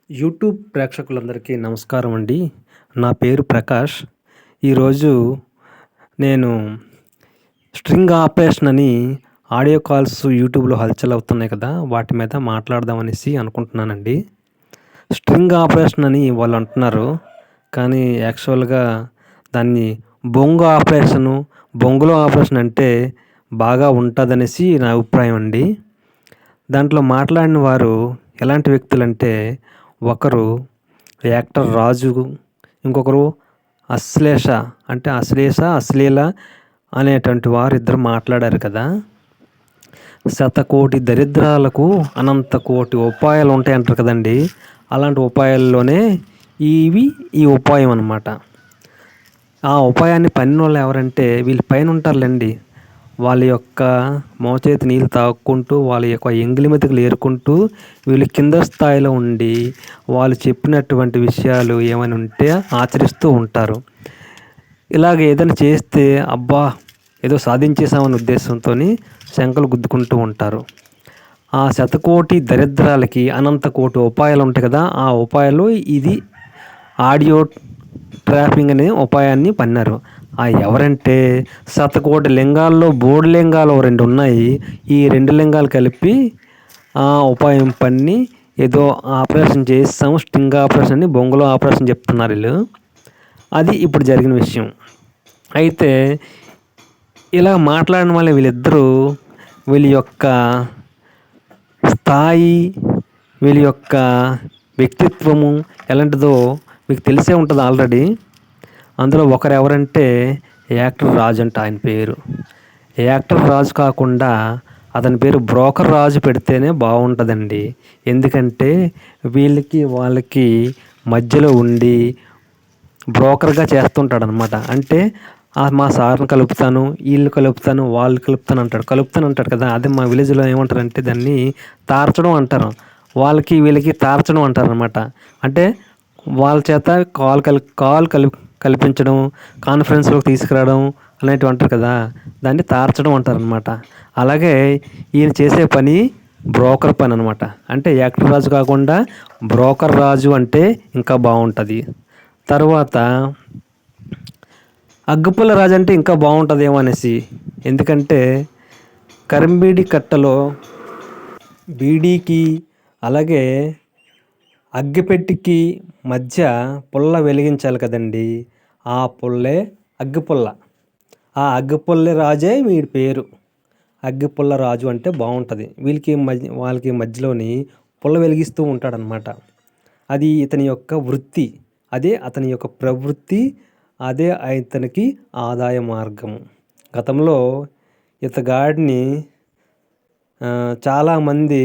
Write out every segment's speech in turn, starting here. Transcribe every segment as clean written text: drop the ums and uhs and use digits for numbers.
YouTube ప్రేక్షకులందరికీ నమస్కారం అండి. నా పేరు ప్రకాష్. ఈరోజు నేను స్ట్రింగ్ ఆపరేషన్ అని ఆడియో కాల్స్ యూట్యూబ్‌లో హల్చల్ అవుతున్నాయి కదా! వాటి మీద మాట్లాడదామనేసి అనుకుంటున్నానండి. స్ట్రింగ్ ఆపరేషన్ అని వాళ్ళు అంటున్నారు. కానీ యాక్చువల్‌గా దాన్ని బొంగులో ఆపరేషన్ అంటే బాగా ఉంటదనేసి నా అభిప్రాయం అండి. దాంట్లో మాట్లాడిన వారు ఎలాంటి వ్యక్తులంటే, ఒకరు యాక్టర్ రాజు, ఇంకొకరు అశ్లీల అనేటువంటి వారిద్దరు మాట్లాడారు కదా! శతకోటి దరిద్రాలకు అనంత కోటి ఉపాయాలు ఉంటాయంటారు కదండీ! అలాంటి ఉపాయాల్లోనే ఈ ఉపాయం అనమాట. ఆ ఉపాయాన్ని పన్నినోళ్ళు ఎవరంటే వీళ్ళు పైనుంటారులెండి. వాళ్ళ యొక్క మోచేతి నీళ్ళు తాగుకుంటూ, వాళ్ళ యొక్క ఎంగిలి మెతుకులు ఏరుకుంటూ, వీళ్ళు కింద స్థాయిలో ఉండి, వాళ్ళు చెప్పినటువంటి విషయాలు ఏమైనా ఉంటే ఆచరిస్తూ ఉంటారు. ఇలాగ ఏదైనా చేస్తే అబ్బా! ఏదో సాధించేసామనే ఉద్దేశంతోని శంఖలు గుద్దుకుంటూ ఉంటారు. ఆ శతకోటి దరిద్రాలకి అనంత కోటి ఉపాయాలు ఉంటాయి కదా! ఆ ఉపాయాలు ఇది ఆడియో ట్రాపింగ్ అనే ఉపాయాన్ని పన్నారు. ఎవరంటే శతకోటి లింగాల్లో బోడి లింగాలు 2 ఉన్నాయి. ఈ 2 లింగాలు కలిపి ఉపాయం పన్ని ఏదో ఆపరేషన్ చేసేసాము. స్ట్రింగ్ ఆపరేషన్ అని బొంగులో ఆపరేషన్ చెప్తున్నారు ఈళ్ళు. అది ఇప్పుడు జరిగిన విషయం. అయితే ఇలా మాట్లాడిన వాళ్ళ వీళ్ళ యొక్క స్థాయి, వీళ్ళ యొక్క వ్యక్తిత్వము ఎలాంటిదో మీకు తెలిసే ఉంటుంది ఆల్రెడీ. అందులో ఒకరు ఎవరంటే యాక్టర్ రాజు అంట ఆయన పేరు. యాక్టర్ రాజు కాకుండా అతని పేరు బ్రోకర్ రాజు పెడితేనే బాగుంటుందండి. ఎందుకంటే వాళ్ళకి మధ్యలో ఉండి బ్రోకర్గా చేస్తుంటాడనమాట. అంటే మా సార్ని కలుపుతాను, వీళ్ళు కలుపుతాను, వాళ్ళు కలుపుతాను అంటాడు కదా! అదే మా విలేజ్లో ఏమంటారంటే దాన్ని తార్చడం అంటారు. వాళ్ళకి వీళ్ళకి తార్చడం అంటారనమాట. అంటే వాళ్ళ చేత కల్పించడం, కాన్ఫరెన్స్‌లోకి తీసుకురావడం అలాంటివి అంటారు కదా! దాన్ని తార్చడం అంటారనమాట. అలాగే ఈయన చేసే పని బ్రోకర్ పని అనమాట. అంటే యాక్టర్ రాజు కాకుండా బ్రోకర్ రాజు అంటే ఇంకా బాగుంటుంది. తర్వాత అగ్గిపుల్ల రాజు అంటే ఇంకా బాగుంటుందేమో అనేసి. ఎందుకంటే కరంబీడి కట్టలో బీడీకి అలాగే అగ్గిపెట్టికి మధ్య పుల్ల వెలిగించాలి కదండీ! ఆ పుల్లే అగ్గిపుల్ల. ఆ అగ్గిపుల్ల రాజే వీడి పేరు. అగ్గిపుల్ల రాజు అంటే బాగుంటుంది. వాళ్ళకి మధ్యలోని పుల్ల వెలిగిస్తూ ఉంటాడనమాట. అది ఇతని యొక్క వృత్తి. అదే అతని యొక్క ప్రవృత్తి. అదే ఇతనికి ఆదాయ మార్గం. గతంలో ఇతగాడిని చాలామంది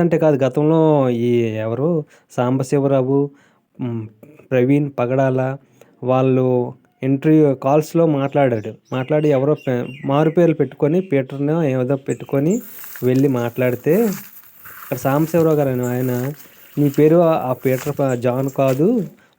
అంటే కాదు, గతంలో ఎవరు సాంబశివరావు, ప్రవీణ్ పగడాల వాళ్ళు కాల్స్లో మాట్లాడి ఎవరో మారు పేర్లు పెట్టుకొని పీటర్నో ఏదో పెట్టుకొని వెళ్ళి మాట్లాడితే, అక్కడ సాంబశివరావు గారు ఆయన, నీ పేరు ఆ పీటర్ జాన్ కాదు,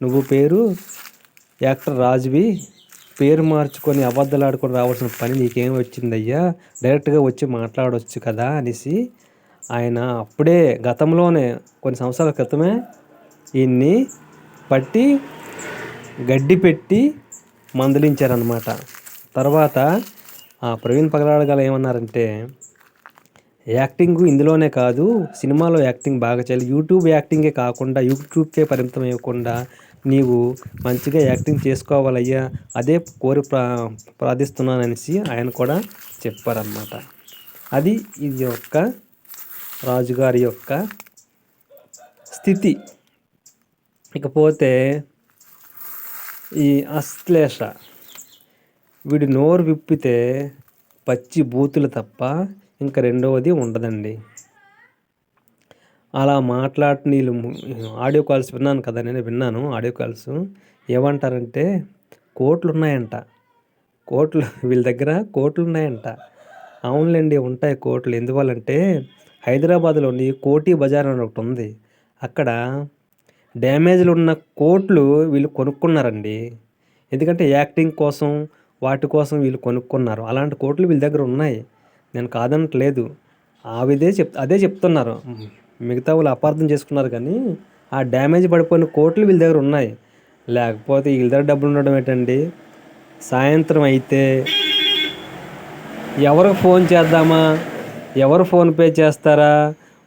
నువ్వు పేరు యాక్టర్ రాజువి, పేరు మార్చుకొని అబద్ధాలు ఆడుకొని రావాల్సిన పని నీకేం వచ్చిందయ్యా, డైరెక్ట్గా వచ్చి మాట్లాడవచ్చు కదా అనేసి ఆయన అప్పుడే గతంలోనే కొన్ని సంవత్సరాల క్రితమే ఈయన్ని పట్టి గడ్డి పెట్టి మందలించారనమాట. తర్వాత ప్రవీణ్ పగడాల గారు ఏమన్నారంటే, యాక్టింగ్ ఇందులోనే కాదు, సినిమాలో యాక్టింగ్ బాగా చేయాలి. యూట్యూబ్ యాక్టింగే కాకుండా యూట్యూబ్కే పరిమితం అవ్వకుండా నీవు మంచిగా యాక్టింగ్ చేసుకోవాలయ్యా, అదే ప్రార్థిస్తున్నాననేసి ఆయన కూడా చెప్పారన్నమాట. అది ఇది యొక్క రాజుగారి యొక్క స్థితి. ఇకపోతే ఈ అశ్లేష, వీడి నోరు విప్పితే పచ్చి బూతులు తప్ప ఇంకా రెండవది ఉండదండి. అలా వీళ్ళు ఆడియో కాల్స్ విన్నాను కదా, నేను విన్నాను ఆడియో కాల్స్. ఏమంటారంటే కోట్లు ఉన్నాయంట. వీళ్ళ దగ్గర కోట్లు ఉన్నాయంట. అవునులేండి, ఉంటాయి కోట్లు. ఎందువల్లంటే హైదరాబాద్లోని కోటి బజార్ అని ఒకటి ఉంది. అక్కడ డ్యామేజ్లు ఉన్న కోట్లు వీళ్ళు కొనుక్కున్నారండి. ఎందుకంటే యాక్టింగ్ కోసం వాటి కోసం వీళ్ళు కొనుక్కున్నారు. అలాంటి కోట్లు వీళ్ళ దగ్గర ఉన్నాయి, నేను కాదనట్లేదు. అదే చెప్తున్నారు. మిగతా వాళ్ళు అపార్థం చేసుకున్నారు కానీ ఆ డ్యామేజ్ పడిపోయిన కోట్లు వీళ్ళ దగ్గర ఉన్నాయి. లేకపోతే వీళ్ళ దగ్గర డబ్బులు ఉండడం ఏంటండి? సాయంత్రం అయితే ఎవరికి ఫోన్ చేద్దామా, ఎవరు ఫోన్పే చేస్తారా,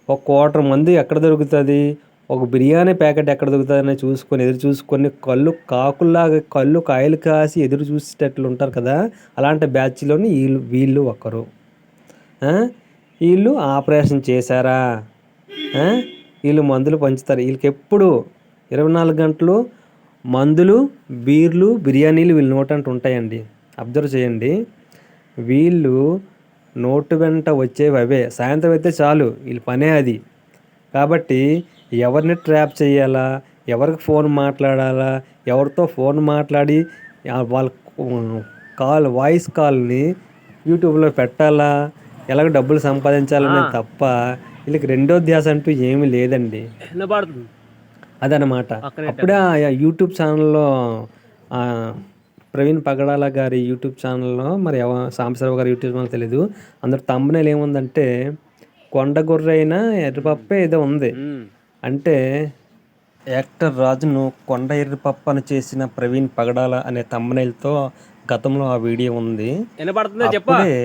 ఒక క్వార్టర్ మంది ఎక్కడ దొరుకుతుంది, ఒక బిర్యానీ ప్యాకెట్ ఎక్కడ దొరుకుతుందని ఎదురు చూసుకొని కళ్ళు కాయలు కాసి ఎదురు చూసేటట్లు ఉంటారు కదా, అలాంటి బ్యాచ్లోని వీళ్ళు ఒకరు. వీళ్ళు ఆపరేషన్ చేశారా, వీళ్ళు మందులు పంచుతారు. వీళ్ళకి ఎప్పుడు 24 గంటలు మందులు, బీర్లు, బిర్యానీలు వీళ్ళ నోటంటూ ఉంటాయండి. అబ్జర్వ్ చేయండి. వీళ్ళు నోటు వెంట వచ్చేవి అవే. సాయంత్రం అయితే చాలు వీళ్ళ పనే అది. కాబట్టి ఎవరిని ట్రాప్ చేయాలా, ఎవరికి ఫోన్ మాట్లాడాలా, ఎవరితో ఫోన్ మాట్లాడి వాళ్ళ వాయిస్ కాల్ని యూట్యూబ్లో పెట్టాలా, ఎలాగ డబ్బులు సంపాదించాలనే తప్ప వీళ్ళకి రెండో ధ్యాస అంటూ ఏమీ లేదండి. అదనమాట. అప్పుడే ఆ యూట్యూబ్ ఛానల్లో ప్రవీణ్ పగడాల గారి యూట్యూబ్ ఛానల్లో మరి సాంబశివరావు గారి యూట్యూబ్ ఛానల్ తెలీదు, అందరు తమ్మునేలు ఏముందంటే కొండగొర్రైన ఎర్రపప్పే ఏదో ఉంది. అంటే యాక్టర్ రాజును కొండ ఎర్రపప్పను చేసిన ప్రవీణ్ పగడాల అనే తమ్మునేలతో గతంలో ఆ వీడియో ఉంది. అప్పుడే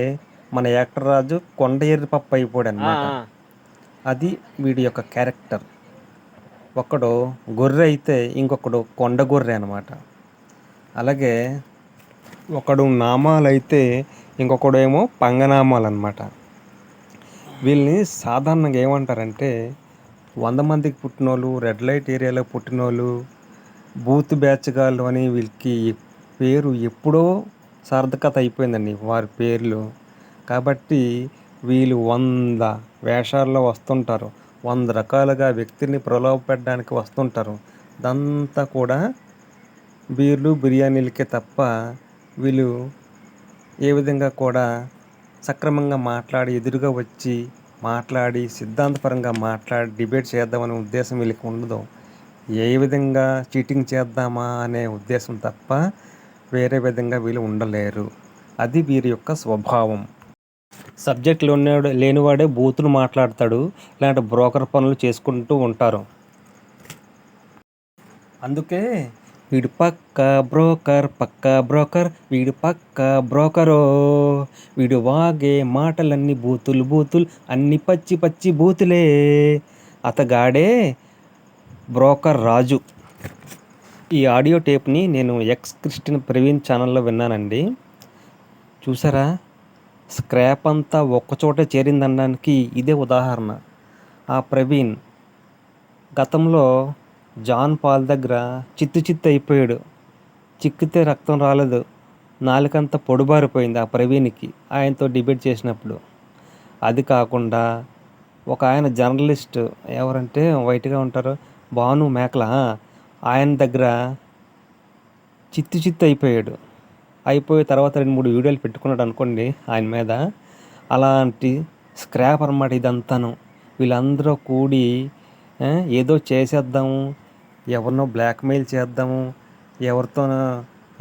మన యాక్టర్ రాజు కొండ ఎర్రపప్పు అయిపోయాడు అనమాట. అది వీడి యొక్క క్యారెక్టర్. ఒకడు గొర్రె అయితే ఇంకొకడు కొండ గొర్రె అనమాట. అలాగే ఒకడు నామాలైతే ఇంకొకడు ఏమో పంగనామాలు అనమాట. వీళ్ళని సాధారణంగా ఏమంటారంటే 100 మందికి పుట్టినోళ్ళు, రెడ్ లైట్ ఏరియాలో పుట్టినోళ్ళు, బూత్ బ్యాచ్గాళ్ళు అని వీళ్ళకి పేరు ఎప్పుడో సార్థకత అయిపోయిందండి వారి పేర్లు. కాబట్టి వీళ్ళు 100 వేషాల్లో వస్తుంటారు, 100 రకాలుగా వ్యక్తిని ప్రలోభపెట్టడానికి వస్తుంటారు. ఇదంతా కూడా బీర్లు, బిర్యానీలకే తప్ప వీళ్ళు ఏ విధంగా కూడా సక్రమంగా మాట్లాడి, ఎదురుగా వచ్చి మాట్లాడి, సిద్ధాంతపరంగా మాట్లాడి డిబేట్ చేద్దామనే ఉద్దేశం వీళ్ళకి ఉండదు. ఏ విధంగా చీటింగ్ చేద్దామా అనే ఉద్దేశం తప్ప వేరే విధంగా వీళ్ళు ఉండలేరు. అది వీరి యొక్క స్వభావం. సబ్జెక్ట్ లేనివాడే బూతులు మాట్లాడతాడు. ఇలాంటి బ్రోకర్ పనులు చేసుకుంటూ ఉంటారు. అందుకే వీడు పక్కా బ్రోకర్, వీడు పక్కా బ్రోకరో, వీడు వాగే మాటలన్నీ బూతులు, అన్ని పచ్చి బూతులే, అతగాడే బ్రోకర్ రాజు. ఈ ఆడియో టేప్ని నేను క్రిస్టియన్ ప్రవీణ్ ఛానల్లో విన్నానండి. చూసారా, స్క్రాప్ అంతా ఒక్కచోటే చేరిందనడానికి ఇదే ఉదాహరణ. ఆ ప్రవీణ్ గతంలో జాన్ పాల్ దగ్గర చిత్తు అయిపోయాడు. చిక్కితే రక్తం రాలేదు, నాలుకంతా పొడిబారిపోయింది ఆ ప్రవీణ్కి ఆయనతో డిబేట్ చేసినప్పుడు. అది కాకుండా ఒక ఆయన జర్నలిస్ట్, ఎవరంటే వైట్గా ఉంటారు, భాను మేకల, ఆయన దగ్గర చిత్తు అయిపోయి తర్వాత 2-3 వీడియోలు పెట్టుకున్నాడు అనుకోండి ఆయన మీద. అలాంటి స్క్రాప్ అన్నమాట ఇదంతాను. వీళ్ళందరూ కూడి ఏదో చేసేద్దాము, ఎవరినో బ్లాక్మెయిల్ చేద్దాము,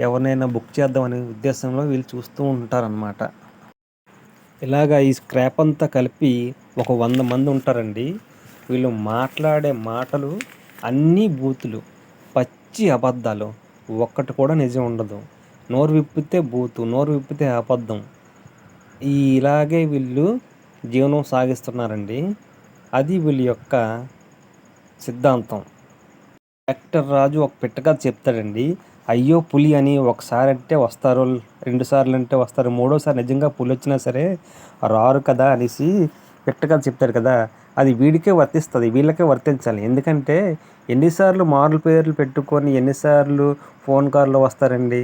ఎవరినైనా బుక్ చేద్దామనే ఉద్దేశంలో వీళ్ళు చూస్తూ ఉంటారనమాట. ఇలాగా ఈ స్క్రాప్ అంతా కలిపి ఒక 100 మంది ఉంటారండి. వీళ్ళు మాట్లాడే మాటలు అన్నీ బూతులు, పచ్చి అబద్ధాలు, ఒక్కటి కూడా నిజం ఉండదు. నోరు విప్పితే బూతు, నోరు విప్పితే అబద్ధం. ఇలాగే వీళ్ళు జీవనం సాగిస్తున్నారండి. అది వీళ్ళ యొక్క సిద్ధాంతం. యాక్టర్ రాజు ఒక పిట్టకథ చెప్తాడండి. అయ్యో పులి అని ఒకసారి అంటే వస్తారు, 2 సార్లు అంటే వస్తారు, 3వసారి నిజంగా పులి వచ్చినా సరే రారు కదా అనేసి పిట్టకథ చెప్తాడు కదా. అది వీడికే వర్తిస్తుంది, వీళ్ళకే వర్తించాలి. ఎందుకంటే ఎన్నిసార్లు మారుల పేర్లు పెట్టుకొని ఎన్నిసార్లు ఫోన్ కాల్లో వస్తారండి.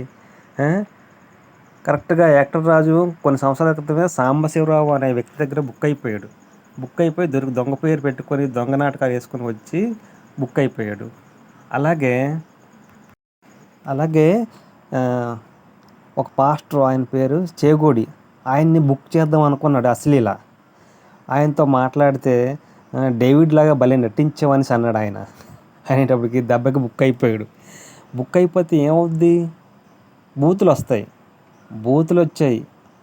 కరెక్ట్గా యాక్టర్ రాజు కొన్ని సంవత్సరాల క్రితమే సాంబశివరావు అనే వ్యక్తి దగ్గర బుక్ అయిపోయి దొంగ పేరు పెట్టుకొని దొంగ నాటకాలు వేసుకొని వచ్చి బుక్ అయిపోయాడు. అలాగే ఒక పాస్టర్, ఆయన పేరు చేగోడి, ఆయన్ని బుక్ చేద్దాం అనుకున్నాడు అశ్లీల. ఆయనతో మాట్లాడితే డేవిడ్ లాగా భలే నటించామని అన్నాడు ఆయన. అనేటప్పటికి దెబ్బకి బుక్ అయిపోయాడు. బుక్ అయిపోతే ఏమవుద్ది, బూతులు వస్తాయి,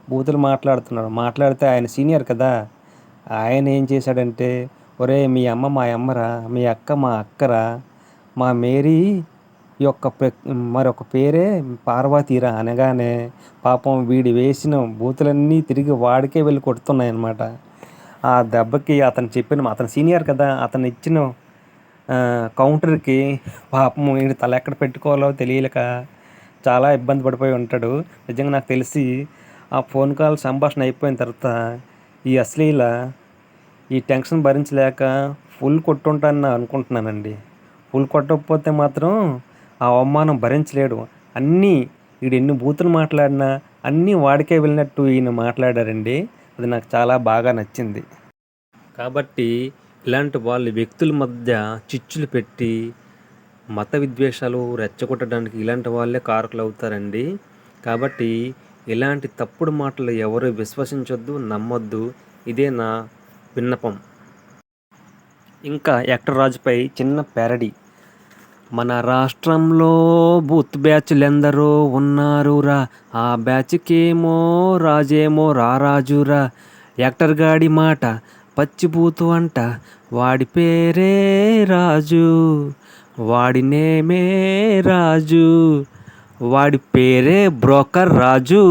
బూతులు మాట్లాడితే ఆయన సీనియర్ కదా. ఆయన ఏం చేశాడంటే ఒరే మీ అమ్మ మా అమ్మరా, మీ అక్క మా అక్కరా, మా మేరీ యొక్క మరొక పేరే పార్వతీరా అనగానే పాపం వీడు వేసిన బూతులన్నీ తిరిగి వాడికే వెళ్ళి కొడుతున్నాయన్నమాట. ఆ దెబ్బకి అతను సీనియర్ కదా, అతను ఇచ్చిన కౌంటర్కి పాపం వీడు తల ఎక్కడ పెట్టుకోవాలో తెలియక చాలా ఇబ్బంది పడిపోయి ఉంటాడు. నిజంగా నాకు తెలిసి ఆ ఫోన్ కాల్ సంభాషణ అయిపోయిన తర్వాత ఈ టెన్షన్ భరించలేక ఫుల్ కొట్టుంటానని అనుకుంటున్నానండి. ఫుల్ కొట్టకపోతే మాత్రం ఆ అవమానం భరించలేడు. వీడు ఎన్ని బూతులు మాట్లాడినా అన్నీ వాడికే వెళ్ళినట్టు ఈయన మాట్లాడారండి. అది నాకు చాలా బాగా నచ్చింది. కాబట్టి ఇలాంటి వాళ్ళు వ్యక్తుల మధ్య చిచ్చులు పెట్టి మత విద్వేషాలు రెచ్చగొట్టడానికి ఇలాంటి వాళ్ళే కారకులు అవుతారండి. కాబట్టి ఇలాంటి తప్పుడు మాటలు ఎవరు విశ్వసించొద్దు, నమ్మొద్దు. ఇదే నా విన్నపం. ఇంకా యాక్టర్ రాజుపై చిన్న ప్యారడీ. మన రాష్ట్రంలో బూత్ బ్యాచ్లెందరో ఉన్నారురా, ఆ బ్యాచ్కేమో రాజేమో రారాజురా. యాక్టర్ గాడి మాట పచ్చిబూతు అంట, వాడి పేరే రాజు, వాడి నేమే రాజు, వాడి పేరే బ్రోకర్ రాజు.